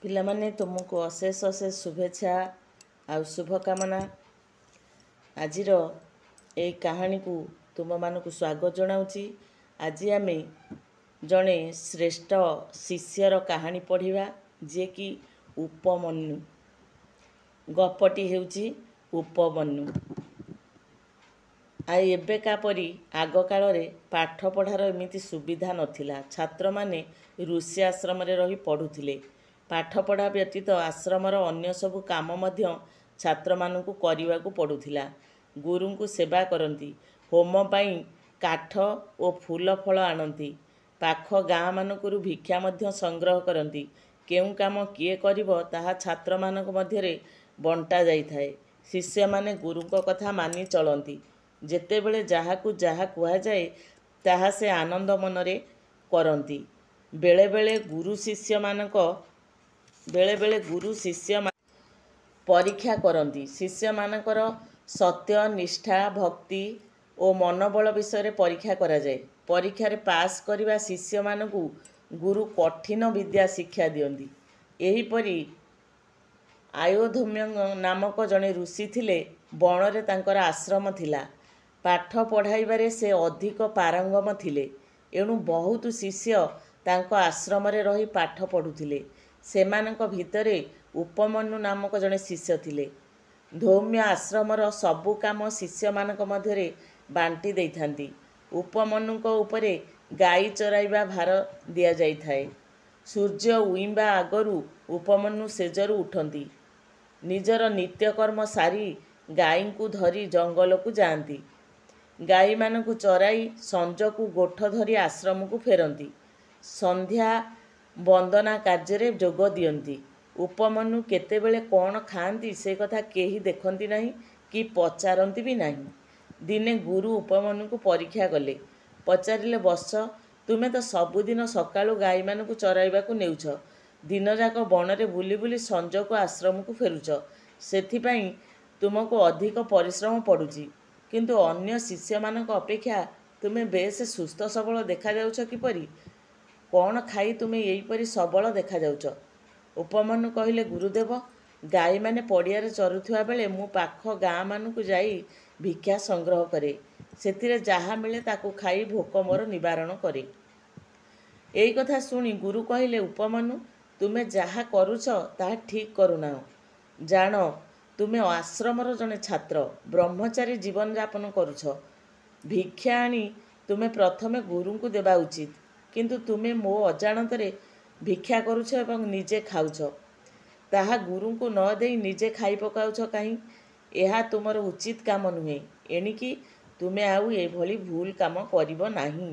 ପିଲାମାନେ ତୁମକୁ ଅଶେଷ ଅଶେଷ ଶୁଭେଚ୍ଛା ଆଉ ଶୁଭକାମନା। ଆଜିର ଏହି କାହାଣୀକୁ ତୁମମାନଙ୍କୁ ସ୍ୱାଗତ ଜଣାଉଛି। ଆଜି ଆମେ ଜଣେ ଶ୍ରେଷ୍ଠ ଶିଷ୍ୟର କାହାଣୀ ପଢ଼ିବା, ଯିଏକି ଉପମନ୍ୟୁ। ଗପଟି ହେଉଛି ଉପମନ୍ୟୁ। ଆଉ ଏବେକା ପରି ଆଗକାଳରେ ପାଠପଢ଼ାର ଏମିତି ସୁବିଧା ନଥିଲା। ଛାତ୍ରମାନେ ଋଷି ଆଶ୍ରମରେ ରହି ପଢ଼ୁଥିଲେ। ପାଠପଢ଼ା ବ୍ୟତୀତ ଆଶ୍ରମର ଅନ୍ୟ ସବୁ କାମ ମଧ୍ୟ ଛାତ୍ରମାନଙ୍କୁ କରିବାକୁ ପଡ଼ୁଥିଲା। ଗୁରୁଙ୍କୁ ସେବା କରନ୍ତି, ହୋମ ପାଇଁ କାଠ ଓ ଫୁଲ ଫଳ ଆଣନ୍ତି, ପାଖ ଗାଁମାନଙ୍କରୁ ଭିକ୍ଷା ମଧ୍ୟ ସଂଗ୍ରହ କରନ୍ତି। କେଉଁ କାମ କିଏ କରିବ ତାହା ଛାତ୍ରମାନଙ୍କ ମଧ୍ୟରେ ବଣ୍ଟା ଯାଇଥାଏ। ଶିଷ୍ୟମାନେ ଗୁରୁଙ୍କ କଥା ମାନି ଚଳନ୍ତି। ଯେତେବେଳେ ଯାହାକୁ ଯାହା କୁହାଯାଏ ତାହା ସେ ଆନନ୍ଦ ମନରେ କରନ୍ତି। ବେଳେବେଳେ ଗୁରୁ ଶିଷ୍ୟମାନେ ପରୀକ୍ଷା କରନ୍ତି। ଶିଷ୍ୟମାନଙ୍କର ସତ୍ୟ, ନିଷ୍ଠା, ଭକ୍ତି ଓ ମନୋବଳ ବିଷୟରେ ପରୀକ୍ଷା କରାଯାଏ। ପରୀକ୍ଷାରେ ପାସ୍ କରିବା ଶିଷ୍ୟମାନଙ୍କୁ ଗୁରୁ କଠିନ ବିଦ୍ୟା ଶିକ୍ଷା ଦିଅନ୍ତି। ଏହିପରି ଆୟୋଧମ୍ୟ ନାମକ ଜଣେ ଋଷି ଥିଲେ। ବଣରେ ତାଙ୍କର ଆଶ୍ରମ ଥିଲା। ପାଠ ପଢ଼ାଇବାରେ ସେ ଅଧିକ ପାରଙ୍ଗମ ଥିଲେ। ଏଣୁ ବହୁତ ଶିଷ୍ୟ ତାଙ୍କ ଆଶ୍ରମରେ ରହି ପାଠ ପଢ଼ୁଥିଲେ। ସେମାନଙ୍କ ଭିତରେ ଉପମନ୍ୟୁ ନାମକ ଜଣେ ଶିଷ୍ୟ ଥିଲେ। ଧୌମ୍ୟ ଆଶ୍ରମର ସବୁ କାମ ଶିଷ୍ୟମାନଙ୍କ ମଧ୍ୟରେ ବାଣ୍ଟି ଦେଇଥାନ୍ତି। ଉପମନ୍ୟୁଙ୍କ ଉପରେ ଗାଈ ଚରାଇବା ଭାର ଦିଆଯାଇଥାଏ। ସୂର୍ଯ୍ୟ ଉଇଁବା ଆଗରୁ ଉପମନ୍ୟୁ ଶେଯରୁ ଉଠନ୍ତି। ନିଜର ନିତ୍ୟକର୍ମ ସାରି ଗାଈଙ୍କୁ ଧରି ଜଙ୍ଗଲକୁ ଯାଆନ୍ତି। ଗାଈମାନଙ୍କୁ ଚରାଇ ସଞ୍ଜକୁ ଗୋଠ ଧରି ଆଶ୍ରମକୁ ଫେରନ୍ତି। ସନ୍ଧ୍ୟା ବନ୍ଦନା କାର୍ଯ୍ୟରେ ଯୋଗ ଦିଅନ୍ତି। ଉପମନ୍ୟୁ କେତେବେଳେ କ'ଣ ଖାଆନ୍ତି ସେ କଥା କେହି ଦେଖନ୍ତି ନାହିଁ କି ପଚାରନ୍ତି ବି ନାହିଁ। ଦିନେ ଗୁରୁ ଉପମନ୍ୟୁଙ୍କୁ ପରୀକ୍ଷା କଲେ। ପଚାରିଲେ, ବତ୍ସ, ତୁମେ ତ ସବୁଦିନ ସକାଳୁ ଗାଈମାନଙ୍କୁ ଚରାଇବାକୁ ନେଉଛ, ଦିନଯାକ ବଣରେ ବୁଲି ବୁଲି ସଞ୍ଜକୁ ଆଶ୍ରମକୁ ଫେରୁଛ। ସେଥିପାଇଁ ତୁମକୁ ଅଧିକ ପରିଶ୍ରମ ପଡ଼ୁଛି। କିନ୍ତୁ ଅନ୍ୟ ଶିଷ୍ୟମାନଙ୍କ ଅପେକ୍ଷା ତୁମେ ବେଶ ସୁସ୍ଥ ସବଳ ଦେଖାଯାଉଛ କିପରି? କ'ଣ ଖାଇ ତୁମେ ଏହିପରି ସବଳ ଦେଖାଯାଉଛ? ଉପମନ୍ୟୁ କହିଲେ, ଗୁରୁଦେବ, ଗାଈମାନେ ପଡ଼ିଆରେ ଚରୁଥିବା ବେଳେ ମୁଁ ପାଖ ଗାଁମାନଙ୍କୁ ଯାଇ ଭିକ୍ଷା ସଂଗ୍ରହ କରେ। ସେଥିରେ ଯାହା ମିଳେ ତାକୁ ଖାଇ ଭୋକ ମୋର ନିବାରଣ କରେ। ଏଇ କଥା ଶୁଣି ଗୁରୁ କହିଲେ, ଉପମନ୍ୟୁ, ତୁମେ ଯାହା କରୁଛ ତାହା ଠିକ୍ କରୁନାହଁ। ଜାଣ, ତୁମେ ଆଶ୍ରମର ଜଣେ ଛାତ୍ର, ବ୍ରହ୍ମଚାରୀ ଜୀବନଯାପନ କରୁଛ। ଭିକ୍ଷା ଆଣି ତୁମେ ପ୍ରଥମେ ଗୁରୁଙ୍କୁ ଦେବା ଉଚିତ। କିନ୍ତୁ ତୁମେ ମୋ ଅଜାଣତରେ ଭିକ୍ଷା କରୁଛ ଏବଂ ନିଜେ ଖାଉଛ। ତାହା ଗୁରୁଙ୍କୁ ନ ଦେଇ ନିଜେ ଖାଇ ପକାଉଛ କାହିଁ? ଏହା ତୁମର ଉଚିତ କାମ ନୁହେଁ। ଏଣିକି ତୁମେ ଆଉ ଏଭଳି ଭୁଲ କାମ କରିବ ନାହିଁ।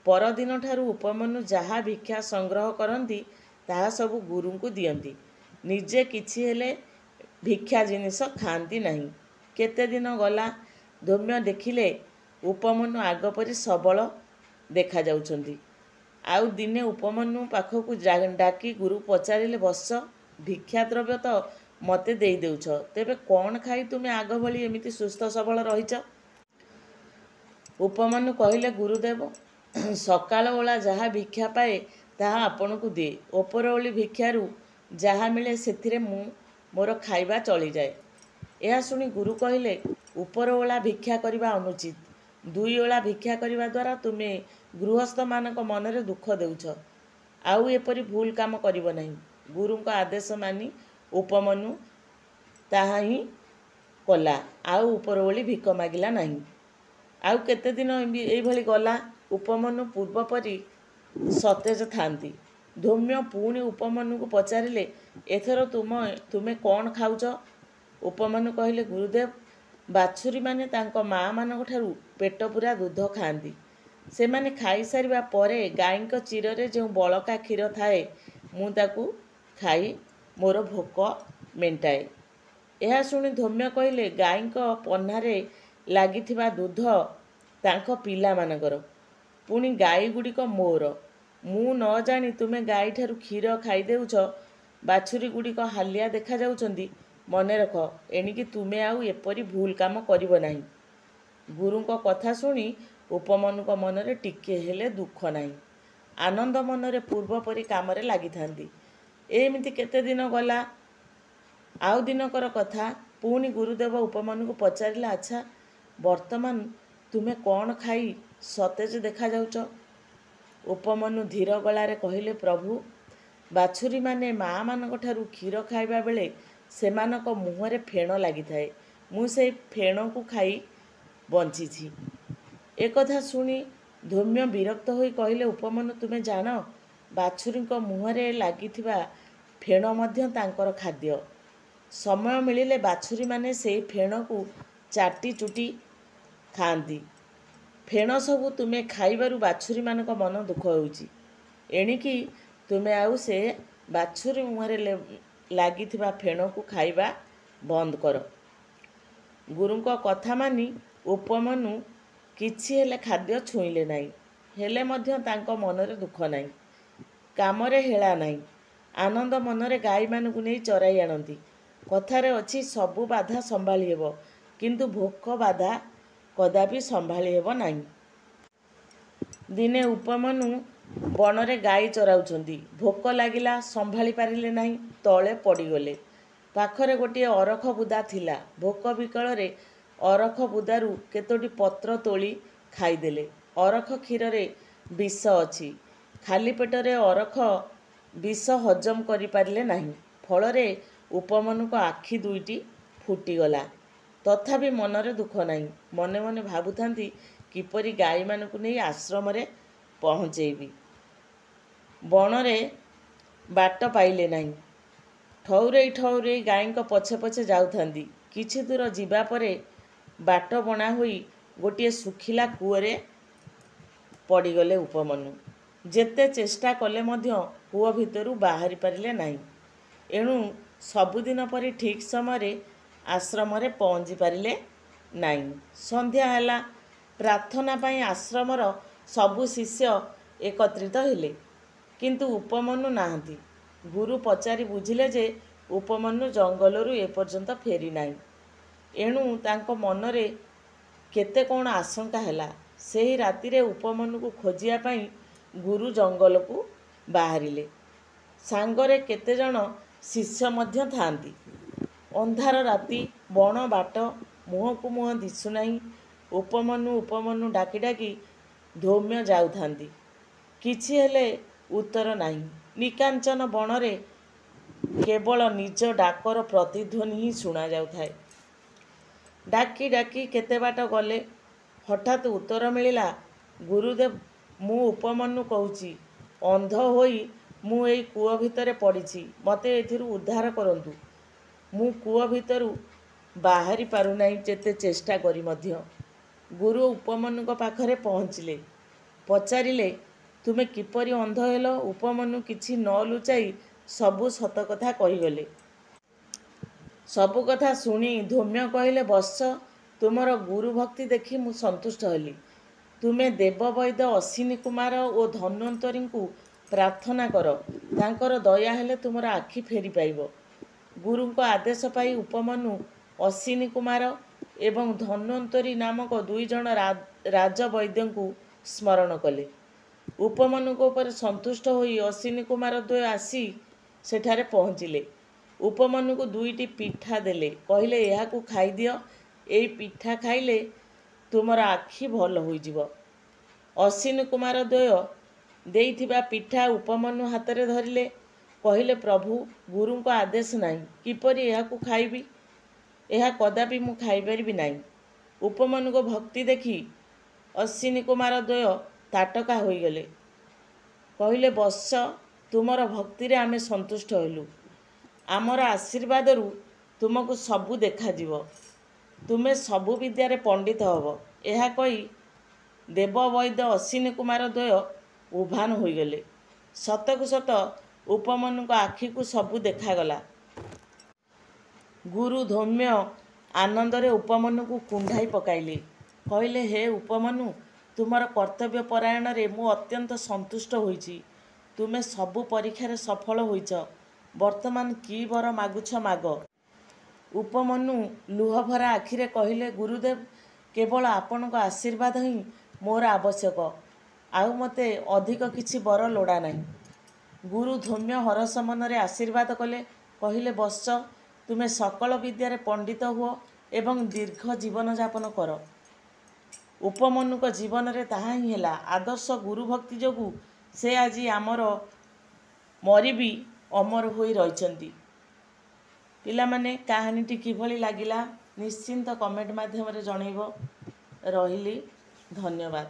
ପରଦିନଠାରୁ ଉପମନ୍ୟୁ ଯାହା ଭିକ୍ଷା ସଂଗ୍ରହ କରନ୍ତି ତାହା ସବୁ ଗୁରୁଙ୍କୁ ଦିଅନ୍ତି। ନିଜେ କିଛି ହେଲେ ଭିକ୍ଷା ଜିନିଷ ଖାଆନ୍ତି ନାହିଁ। କେତେ ଦିନ ଗଲା। ଧୌମ୍ୟ ଦେଖିଲେ ଉପମନ୍ୟୁ ଆଗ ପରି ସବଳ ଦେଖାଯାଉଛନ୍ତି। ଆଉ ଦିନେ ଉପମନ୍ୟୁ ପାଖକୁ ଡାକି ଗୁରୁ ପଚାରିଲେ, ବତ୍ସ, ଭିକ୍ଷାଦ୍ରବ୍ୟ ତ ମୋତେ ଦେଇଦେଉଛ, ତେବେ କ'ଣ ଖାଇ ତୁମେ ଆଗ ଭଳି ଏମିତି ସୁସ୍ଥ ସବଳ ରହିଛ? ଉପମନ୍ୟୁ କହିଲେ, ଗୁରୁଦେବ, ସକାଳ ଓଳା ଯାହା ଭିକ୍ଷା ପାଏ ତାହା ଆପଣଙ୍କୁ ଦିଏ। ଉପରଓଳି ଭିକ୍ଷାରୁ ଯାହା ମିଳେ ସେଥିରେ ମୋର ଖାଇବା ଚଳିଯାଏ। ଏହା ଶୁଣି ଗୁରୁ କହିଲେ, ଉପରଓଳା ଭିକ୍ଷା କରିବା ଅନୁଚିତ। ଦୁଇ ଓଳା ଭିକ୍ଷା କରିବା ଦ୍ୱାରା ତୁମେ ଗୃହସ୍ଥମାନଙ୍କ ମନରେ ଦୁଃଖ ଦେଉଛ। ଆଉ ଏପରି ଭୁଲ କାମ କରିବ ନାହିଁ। ଗୁରୁଙ୍କ ଆଦେଶ ମାନି ଉପମନ୍ୟୁ ତାହା ହିଁ କଲା। ଆଉ ଉପରଓଳି ଭିକ ମାଗିଲା ନାହିଁ। ଆଉ କେତେଦିନ ଏଇଭଳି ଗଲା। ଉପମନ୍ୟୁ ପୂର୍ବ ପରି ସତେଜ ଥାନ୍ତି। ଧୌମ୍ୟ ପୁଣି ଉପମନ୍ୟୁଙ୍କୁ ପଚାରିଲେ, ଏଥର ତୁମେ କ'ଣ ଖାଉଛ? ଉପମନ୍ୟୁ କହିଲେ, ଗୁରୁଦେବ, ବାଛୁରୀମାନେ ତାଙ୍କ ମାଆମାନଙ୍କଠାରୁ ପେଟ ପୂରା ଦୁଧ ଖାଆନ୍ତି। ସେମାନେ ଖାଇସାରିବା ପରେ ଗାଈଙ୍କ ଚିରରେ ଯେଉଁ ବଳକା କ୍ଷୀର ଥାଏ ମୁଁ ତାକୁ ଖାଇ ମୋର ଭୋକ ମେଣ୍ଟାଏ। ଏହା ଶୁଣି ଧୌମ୍ୟ କହିଲେ, ଗାଈଙ୍କ ପହ୍ନାରେ ଲାଗିଥିବା ଦୁଧ ତାଙ୍କ ପିଲାମାନଙ୍କର, ପୁଣି ଗାଈଗୁଡ଼ିକ ମୋର। ମୁଁ ନ ଜାଣି ତୁମେ ଗାଈଠାରୁ କ୍ଷୀର ଖାଇଦେଉଛ। ବାଛୁରୀଗୁଡ଼ିକ ହାଲିଆ ଦେଖାଯାଉଛନ୍ତି। ମନେ ରଖ, ଏଣିକି ତୁମେ ଆଉ ଏପରି ଭୁଲ କାମ କରିବ ନାହିଁ। ଗୁରୁଙ୍କ କଥା ଶୁଣି ଉପମନ୍ୟୁଙ୍କ ମନରେ ଟିକିଏ ହେଲେ ଦୁଃଖ ନାହିଁ। ଆନନ୍ଦ ମନରେ ପୂର୍ବ ପରି କାମରେ ଲାଗିଥାନ୍ତି। ଏମିତି କେତେ ଦିନ ଗଲା। ଆଉ ଦିନକର କଥା, ପୁଣି ଗୁରୁଦେବ ଉପମନ୍ୟୁକୁ ପଚାରିଲେ, ଆଚ୍ଛା ବର୍ତ୍ତମାନ ତୁମେ କ'ଣ ଖାଇ ସତେଜ ଦେଖାଯାଉଛ? ଉପମନ୍ୟୁ ଧୀର ଗଳାରେ କହିଲେ, ପ୍ରଭୁ, ବାଛୁରୀମାନେ ମାଆମାନଙ୍କ ଠାରୁ କ୍ଷୀର ଖାଇବା ବେଳେ ସେମାନଙ୍କ ମୁହଁରେ ଫେଣ ଲାଗିଥାଏ। ମୁଁ ସେଇ ଫେଣକୁ ଖାଇ ବଞ୍ଚିଛି। ଏକଥା ଶୁଣି ଧୌମ୍ୟ ବିରକ୍ତ ହୋଇ କହିଲେ, ଉପମନ୍ୟୁ, ତୁମେ ଜାଣ ବାଛୁରୀଙ୍କ ମୁହଁରେ ଲାଗିଥିବା ଫେଣ ମଧ୍ୟ ତାଙ୍କର ଖାଦ୍ୟ। ସମୟ ମିଳିଲେ ବାଛୁରୀମାନେ ସେଇ ଫେଣକୁ ଚାଟି ଚୁଟି ଖାଆନ୍ତି। ଫେଣ ସବୁ ତୁମେ ଖାଇବାରୁ ବାଛୁରୀମାନଙ୍କ ମନ ଦୁଃଖ ହେଉଛି। ଏଣିକି ତୁମେ ଆଉ ସେ ବାଛୁରୀ ମୁହଁରେ ଲାଗିଥିବା ଫେଣକୁ ଖାଇବା ବନ୍ଦ କର। ଗୁରୁଙ୍କ କଥା ମାନି ଉପମନ୍ୟୁ କିଛି ହେଲେ ଖାଦ୍ୟ ଛୁଇଁଲେ ନାହିଁ। ହେଲେ ମଧ୍ୟ ତାଙ୍କ ମନରେ ଦୁଃଖ ନାହିଁ, କାମରେ ହେଳା ନାହିଁ। ଆନନ୍ଦ ମନରେ ଗାଈମାନଙ୍କୁ ନେଇ ଚରାଇ ଆଣନ୍ତି। କଥାରେ ଅଛି, ସବୁ ବାଧା ସମ୍ଭାଳି ହେବ, କିନ୍ତୁ ଭୋକ ବାଧା କଦାପି ସମ୍ଭାଳି ହେବ ନାହିଁ। ଦିନେ ଉପମନ୍ୟୁ ବଣରେ ଗାଈ ଚରାଉଛନ୍ତି। ଭୋକ ଲାଗିଲା, ସମ୍ଭାଳି ପାରିଲେ ନାହିଁ, ତଳେ ପଡ଼ିଗଲେ। ପାଖରେ ଗୋଟିଏ ଅରଖ ବୁଦା ଥିଲା। ଭୋକ ବିକଳରେ ଅରଖ ବୁଦାରୁ କେତୋଟି ପତ୍ର ତୋଳି ଖାଇଦେଲେ। ଅରଖ କ୍ଷୀରରେ ବିଷ ଅଛି। ଖାଲି ପେଟରେ ଅରଖ ବିଷ ହଜମ କରିପାରିଲେ ନାହିଁ। ଫଳରେ ଉପମନ୍ୟୁଙ୍କ ଆଖି ଦୁଇଟି ଫୁଟିଗଲା। ତଥାପି ମନରେ ଦୁଃଖ ନାହିଁ। ମନେ ମନେ ଭାବୁଥାନ୍ତି, କିପରି ଗାଈମାନଙ୍କୁ ନେଇ ଆଶ୍ରମରେ ପହଞ୍ଚେଇବି। ବଣରେ ବାଟ ପାଇଲେ ନାହିଁ। ଠଉରେଇ ଠଉରେଇ ଗାଈଙ୍କ ପଛେ ପଛେ ଯାଉଥାନ୍ତି। କିଛି ଦୂର ଯିବା ପରେ ବାଟ ବଣା ହୋଇ ଗୋଟିଏ ଶୁଖିଲା କୂଅରେ ପଡ଼ିଗଲେ ଉପମନ୍ୟୁ। ଯେତେ ଚେଷ୍ଟା କଲେ ମଧ୍ୟ କୂଅ ଭିତରୁ ବାହାରି ପାରିଲେ ନାହିଁ। ଏଣୁ ସବୁଦିନ ପରି ଠିକ୍ ସମୟରେ ଆଶ୍ରମରେ ପହଞ୍ଚି ପାରିଲେ ନାହିଁ। ସନ୍ଧ୍ୟା ହେଲା। ପ୍ରାର୍ଥନା ପାଇଁ ଆଶ୍ରମର ସବୁ ଶିଷ୍ୟ ଏକତ୍ରିତ ହେଲେ, କିନ୍ତୁ ଉପମନ୍ୟୁ ନାହାନ୍ତି। ଗୁରୁ ପଚାରି ବୁଝିଲେ ଯେ ଉପମନ୍ୟୁ ଜଙ୍ଗଲରୁ ଏପର୍ଯ୍ୟନ୍ତ ଫେରି ନାହିଁ। ଏଣୁ ତାଙ୍କ ମନରେ କେତେ କ'ଣ ଆଶଙ୍କା ହେଲା। ସେହି ରାତିରେ ଉପମନ୍ୟୁକୁ ଖୋଜିବା ପାଇଁ ଗୁରୁ ଜଙ୍ଗଲକୁ ବାହାରିଲେ। ସାଙ୍ଗରେ କେତେଜଣ ଶିଷ୍ୟ ମଧ୍ୟ ଥାଆନ୍ତି। ଅନ୍ଧାର ରାତି, ବଣ ବାଟ, ମୁହଁକୁ ମୁହଁ ଦିଶୁନାହିଁ। ଉପମନ୍ୟୁ ଉପମନ୍ୟୁ ଡାକି ଡାକି ଧୌମ୍ୟ ଯାଉଥାନ୍ତି। କିଛି ହେଲେ ଉତ୍ତର ନାହିଁ। ନିକାଞ୍ଚନ ବଣରେ କେବଳ ନିଜ ଡାକର ପ୍ରତିଧ୍ୱନି ହିଁ ଶୁଣାଯାଉଥାଏ। ଡାକି ଡାକି କେତେ ବାଟ ଗଲେ। ହଠାତ୍ ଉତ୍ତର ମିଳିଲା, ଗୁରୁଦେବ, ମୁଁ ଉପମନ୍ୟୁ କହୁଛି। ଅନ୍ଧ ହୋଇ ମୁଁ ଏଇ କୂଅ ଭିତରେ ପଡ଼ିଛି। ମୋତେ ଏଥିରୁ ଉଦ୍ଧାର କରନ୍ତୁ। ମୁଁ କୂଅ ଭିତରୁ ବାହାରି ପାରୁନାହିଁ, ଯେତେ ଚେଷ୍ଟା କରି ମଧ୍ୟ। ଗୁରୁ ଉପମନ୍ୟୁଙ୍କ ପାଖରେ ପହଞ୍ଚିଲେ। ପଚାରିଲେ, ତୁମେ କିପରି ଅନ୍ଧ ହେଲ? ଉପମନ୍ୟୁ କିଛି ନ ଲୁଚାଇ ସବୁ ସତ କଥା କହିଗଲେ। ସବୁ କଥା ଶୁଣି ଧୌମ୍ୟ କହିଲେ, ବତ୍ସ, ତୁମର ଗୁରୁ ଭକ୍ତି ଦେଖି ମୁଁ ସନ୍ତୁଷ୍ଟ ହେଲି। ତୁମେ ଦେବବୈଦ୍ୟ ଅଶ୍ୱିନୀ କୁମାର ଓ ଧନ୍ୱନ୍ତରୀଙ୍କୁ ପ୍ରାର୍ଥନା କର। ତାଙ୍କର ଦୟା ହେଲେ ତୁମର ଆଖି ଫେରି ପାଇବ। ଗୁରୁଙ୍କ ଆଦେଶ ପାଇ ଉପମନ୍ୟୁ ଅଶ୍ୱିନୀ କୁମାର ଏବଂ ଧନ୍ୱନ୍ତରୀ ନାମକ ଦୁଇଜଣ ରାଜବୈଦ୍ୟଙ୍କୁ ସ୍ମରଣ କଲେ। ଉପମନ୍ୟୁଙ୍କ ଉପରେ ସନ୍ତୁଷ୍ଟ ହୋଇ ଅଶ୍ୱିନୀ କୁମାର ଦ୍ୱୟ ଆସି ସେଠାରେ ପହଞ୍ଚିଲେ। ଉପମନ୍ୟୁକୁ ଦୁଇଟି ପିଠା ଦେଲେ। କହିଲେ, ଏହାକୁ ଖାଇଦିଅ। ଏଇ ପିଠା ଖାଇଲେ ତୁମର ଆଖି ଭଲ ହୋଇଯିବ। ଅଶ୍ୱିନୀ କୁମାର ଦ୍ୱୟ ଦେଇଥିବା ପିଠା ଉପମନ୍ୟୁ ହାତରେ ଧରିଲେ। କହିଲେ, ପ୍ରଭୁ, ଗୁରୁଙ୍କ ଆଦେଶ ନାହିଁ, କିପରି ଏହାକୁ ଖାଇବି? ଏହା କଦାପି ମୁଁ ଖାଇପାରିବି ନାହିଁ। ଉପମନ୍ୟୁଙ୍କ ଭକ୍ତି ଦେଖି ଅଶ୍ୱିନୀ କୁମାର ଦ୍ୱୟ ତାଟକା ହୋଇଗଲେ। କହିଲେ, ବତ୍ସ, ତୁମର ଭକ୍ତିରେ ଆମେ ସନ୍ତୁଷ୍ଟ ହେଲୁ। ଆମର ଆଶୀର୍ବାଦରୁ ତୁମକୁ ସବୁ ଦେଖାଯିବ। ତୁମେ ସବୁ ବିଦ୍ୟାରେ ପଣ୍ଡିତ ହେବ। ଏହା କହି ଦେବବୈଦ୍ୟ ଅଶ୍ୱିନୀ କୁମାର ଦ୍ୱୟ ଉଭାନ ହୋଇଗଲେ। ସତକୁ ସତ ଉପମନ୍ୟୁଙ୍କ ଆଖିକୁ ସବୁ ଦେଖାଗଲା। ଗୁରୁ ଧୌମ୍ୟ ଆନନ୍ଦରେ ଉପମନ୍ୟୁକୁ କୁଣ୍ଢାଇ ପକାଇଲେ। କହିଲେ, ହେ ଉପମନ୍ୟୁ, ତୁମର କର୍ତ୍ତବ୍ୟ ପରାୟଣରେ ମୁଁ ଅତ୍ୟନ୍ତ ସନ୍ତୁଷ୍ଟ ହୋଇଛି। ତୁମେ ସବୁ ପରୀକ୍ଷାରେ ସଫଳ ହୋଇଛ। ବର୍ତ୍ତମାନ କି ବର ମାଗୁଛ ମାଗ। ଉପମନ୍ୟୁ ଲୁହଭରା ଆଖିରେ କହିଲେ, ଗୁରୁଦେବ, କେବଳ ଆପଣଙ୍କ ଆଶୀର୍ବାଦ ହିଁ ମୋର ଆବଶ୍ୟକ। ଆଉ ମୋତେ ଅଧିକ କିଛି ବର ଲୋଡ଼ା ନାହିଁ। ଗୁରୁ ଧୌମ୍ୟ ହରସ ମନରେ ଆଶୀର୍ବାଦ କଲେ, କହିଲେ, ବତ୍ସ, ତୁମେ ସକଳ ବିଦ୍ୟାରେ ପଣ୍ଡିତ ହୁଅ ଏବଂ ଦୀର୍ଘ ଜୀବନଯାପନ କର। ଉପମନ୍ୟୁଙ୍କ ଜୀବନରେ ତାହା ହିଁ ହେଲା। ଆଦର୍ଶ ଗୁରୁଭକ୍ତି ଯୋଗୁଁ ସେ ଆଜି ଆମର ମରିବି ଅମର ହୋଇ ରହିଛନ୍ତି। ପିଲାମାନେ, କାହାଣୀଟି କିଭଳି ଲାଗିଲା ନିଶ୍ଚିନ୍ତ କମେଣ୍ଟ ମାଧ୍ୟମରେ ଜଣାଇବ। ରହିଲି, ଧନ୍ୟବାଦ।